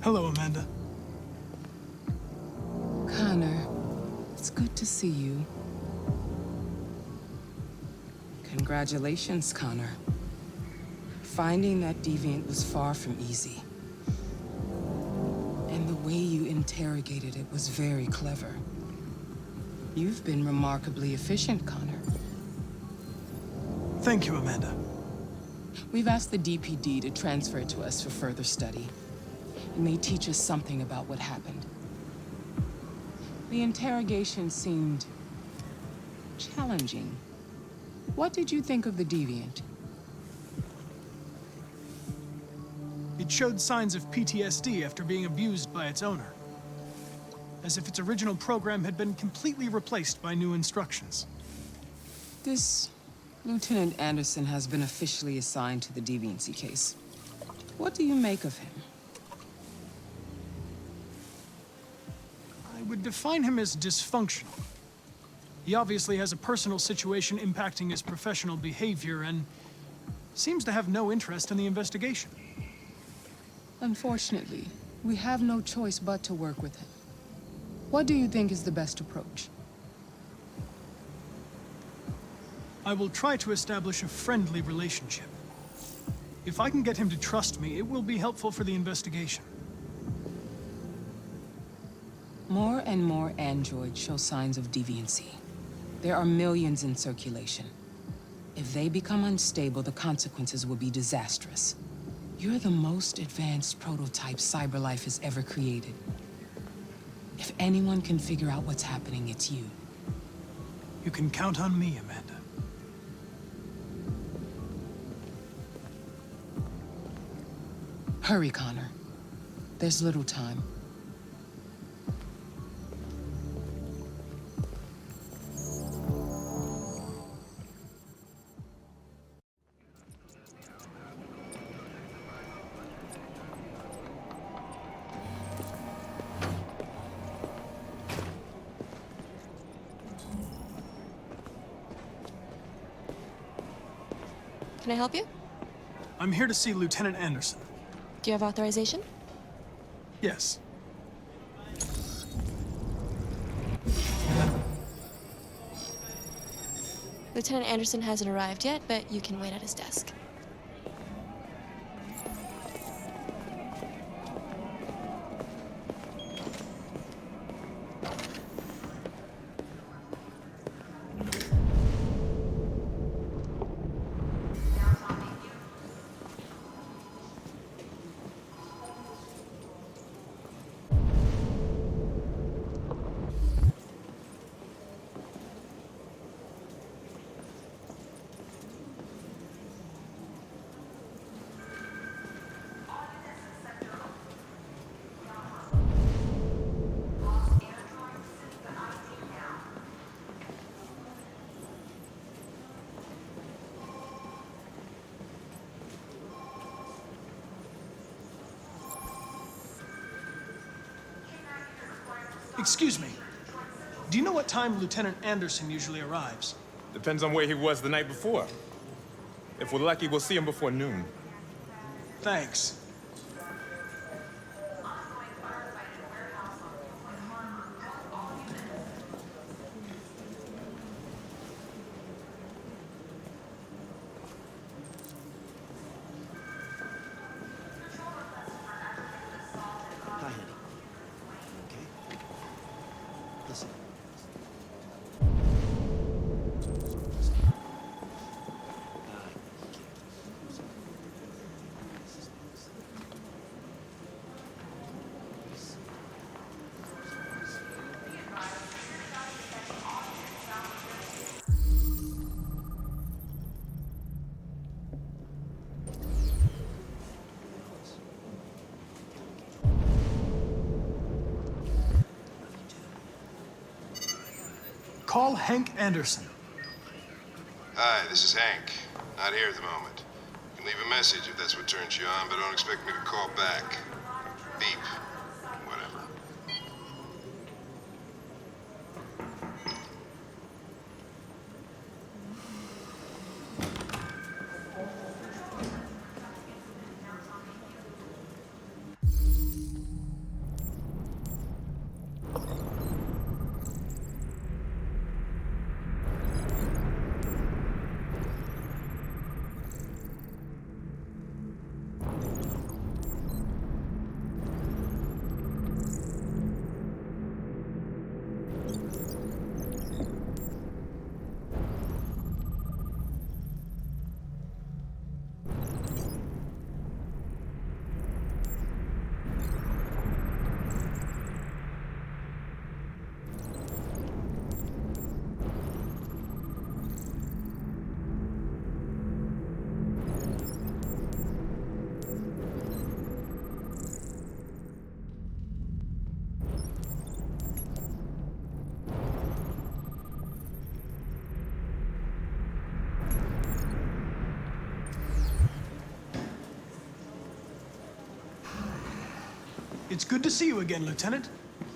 Hello, Amanda. Connor, it's good to see you. Congratulations, Connor. Finding that deviant was far from easy. And the way you interrogated it was very clever. You've been remarkably efficient, Connor. Thank you, Amanda. We've asked the DPD to transfer it to us for further study. It may teach us something about what happened. The interrogation seemed challenging. What did you think of the deviant? It showed signs of PTSD after being abused by its owner. As if its original program had been completely replaced by new instructions. This Lieutenant Anderson has been officially assigned to the deviancy case. What do you make of him? I would define him as dysfunctional. He obviously has a personal situation impacting his professional behavior and seems to have no interest in the investigation. Unfortunately, we have no choice but to work with him. What do you think is the best approach? I will try to establish a friendly relationship. If I can get him to trust me, it will be helpful for the investigation. More and more androids show signs of deviancy. There are millions in circulation. If they become unstable, the consequences will be disastrous. You're the most advanced prototype cyberlife has ever created. If anyone can figure out what's happening, it's you. You can count on me, Amanda. Hurry, Connor. There's little time. Can I help you? I'm here to see Lieutenant Anderson. Do you have authorization? Yes. Lieutenant Anderson hasn't arrived yet, but you can wait at his desk. Excuse me. Do you know what time Lieutenant Anderson usually arrives? Depends on where he was the night before. If we're lucky, we'll see him before noon. Thanks. Hi, honey. Okay? Listen. Call Hank Anderson. Hi, this is Hank. Not here at the moment. You can leave a message if that's what turns you on, but don't expect me to call back. Beep. Whatever. It's good to see you again, Lieutenant.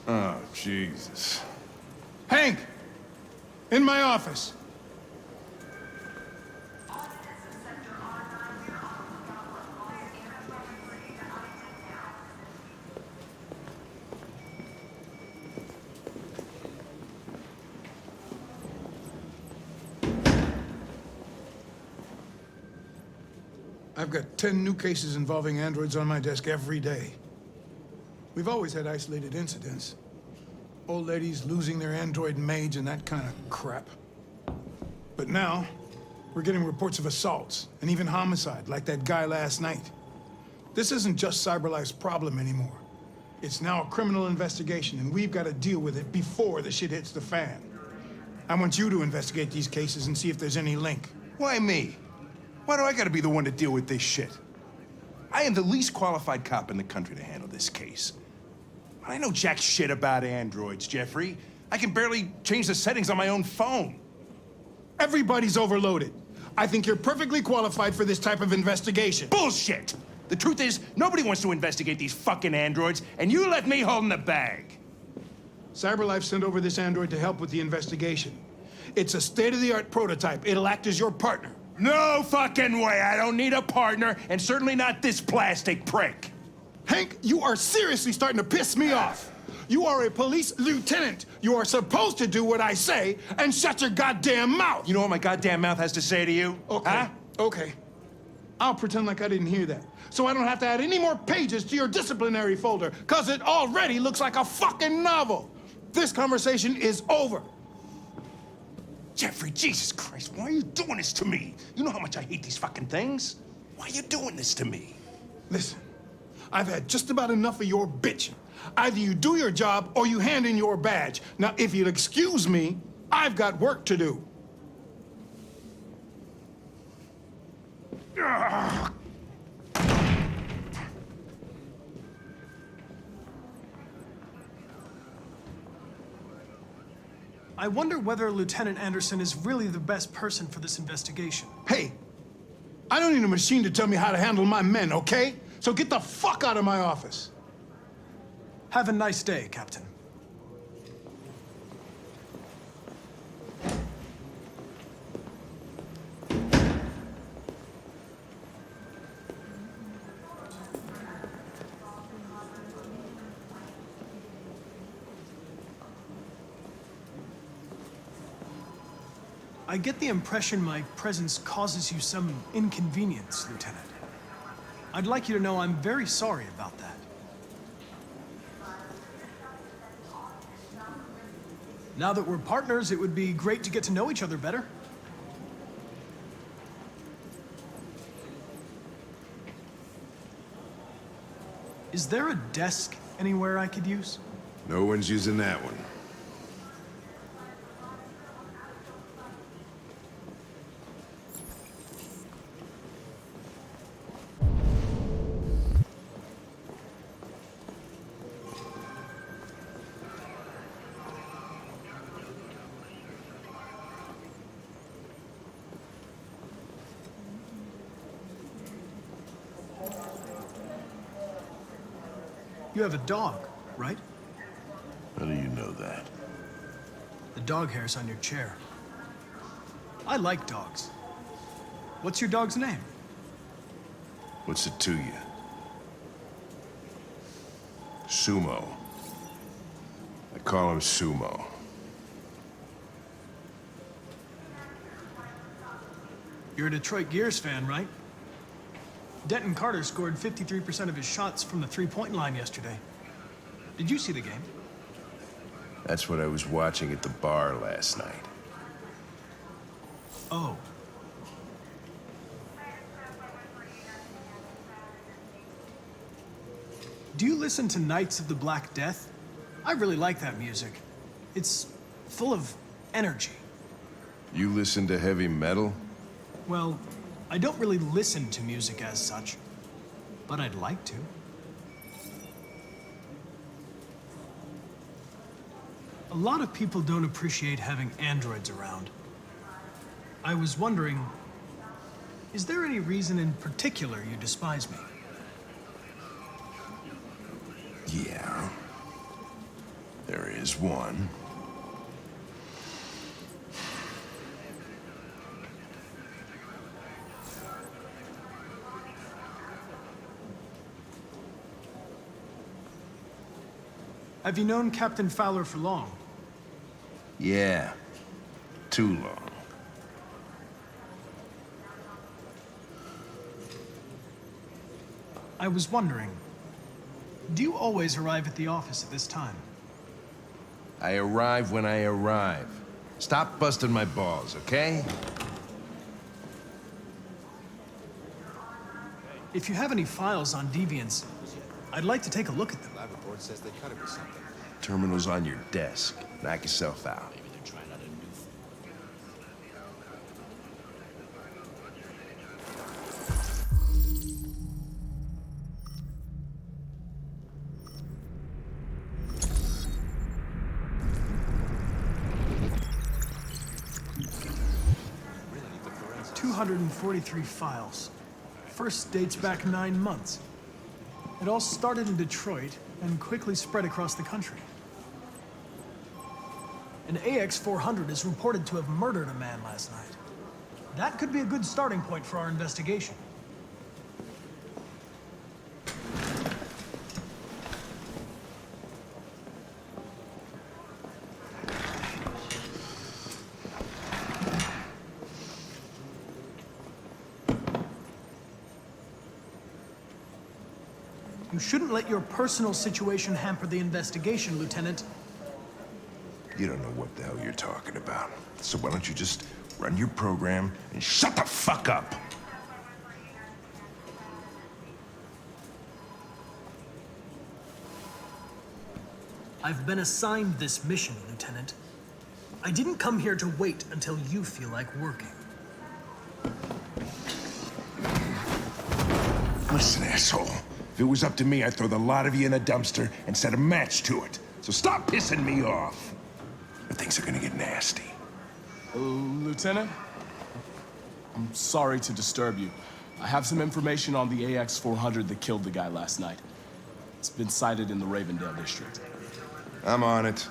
Oh, Jesus. Hank! In my office. I've got 10 new cases involving androids on my desk every day. We've always had isolated incidents. Old ladies losing their android maids and that kind of crap. But now, we're getting reports of assaults and even homicide, like that guy last night. This isn't just CyberLife's problem anymore. It's now a criminal investigation, and we've got to deal with it before the shit hits the fan. I want you to investigate these cases and see if there's any link. Why me? Why do I gotta be the one to deal with this shit? I am the least qualified cop in the country to handle this case. I know jack shit about androids, Jeffrey. I can barely change the settings on my own phone. Everybody's overloaded. I think you're perfectly qualified for this type of investigation. Bullshit! The truth is, nobody wants to investigate these fucking androids, and you left me holding the bag. CyberLife sent over this android to help with the investigation. It's a state-of-the-art prototype. It'll act as your partner. No fucking way! I don't need a partner, and certainly not this plastic prick. Hank, you are seriously starting to piss me off. You are a police lieutenant. You are supposed to do what I say and shut your goddamn mouth. You know what my goddamn mouth has to say to you? Okay, Huh? okay. I'll pretend like I didn't hear that, so I don't have to add any more pages to your disciplinary folder, because it already looks like a fucking novel. This conversation is over. Jeffrey, Jesus Christ, why are you doing this to me? You know how much I hate these fucking things. Why are you doing this to me? Listen, I've had just about enough of your bitching. Either you do your job or you hand in your badge. Now, if you'll excuse me, I've got work to do. Ugh. I wonder whether Lieutenant Anderson is really the best person for this investigation. Hey, I don't need a machine to tell me how to handle my men, okay? So get the fuck out of my office. Have a nice day, Captain. I get the impression my presence causes you some inconvenience, Lieutenant. I'd like you to know I'm very sorry about that. Now that we're partners, it would be great to get to know each other better. Is there a desk anywhere I could use? No one's using that one. You have a dog, right? How do you know that? The dog hair's on your chair. I like dogs. What's your dog's name? What's it to you? Sumo. I call him Sumo. You're a Detroit Gears fan, right? Denton Carter scored 53% of his shots from the three-point line yesterday. Did you see the game? That's what I was watching at the bar last night. Oh. Do you listen to Knights of the Black Death? I really like that music. It's full of energy. You listen to heavy metal? Well, I don't really listen to music as such, but I'd like to. A lot of people don't appreciate having androids around. I was wondering, is there any reason in particular you despise me? Yeah. There is one. Have you known Captain Fowler for long? Yeah. Too long. I was wondering, do you always arrive at the office at this time? I arrive when I arrive. Stop busting my balls, okay? If you have any files on deviants, I'd like to take a look at them. Lab report says they cut it with something. Terminal's on your desk. Knock yourself out. Maybe they're trying out a new... 243 files. First dates back 9 months. It all started in Detroit and quickly spread across the country. An AX-400 is reported to have murdered a man last night. That could be a good starting point for our investigation. You shouldn't let your personal situation hamper the investigation, Lieutenant. You don't know what the hell you're talking about. So why don't you just run your program and shut the fuck up? I've been assigned this mission, Lieutenant. I didn't come here to wait until you feel like working. Listen, asshole. If it was up to me, I'd throw the lot of you in a dumpster and set a match to it. So stop pissing me off. Or things are gonna get nasty. Lieutenant? I'm sorry to disturb you. I have some information on the AX-400 that killed the guy last night. It's been sighted in the Ravendale district. I'm on it.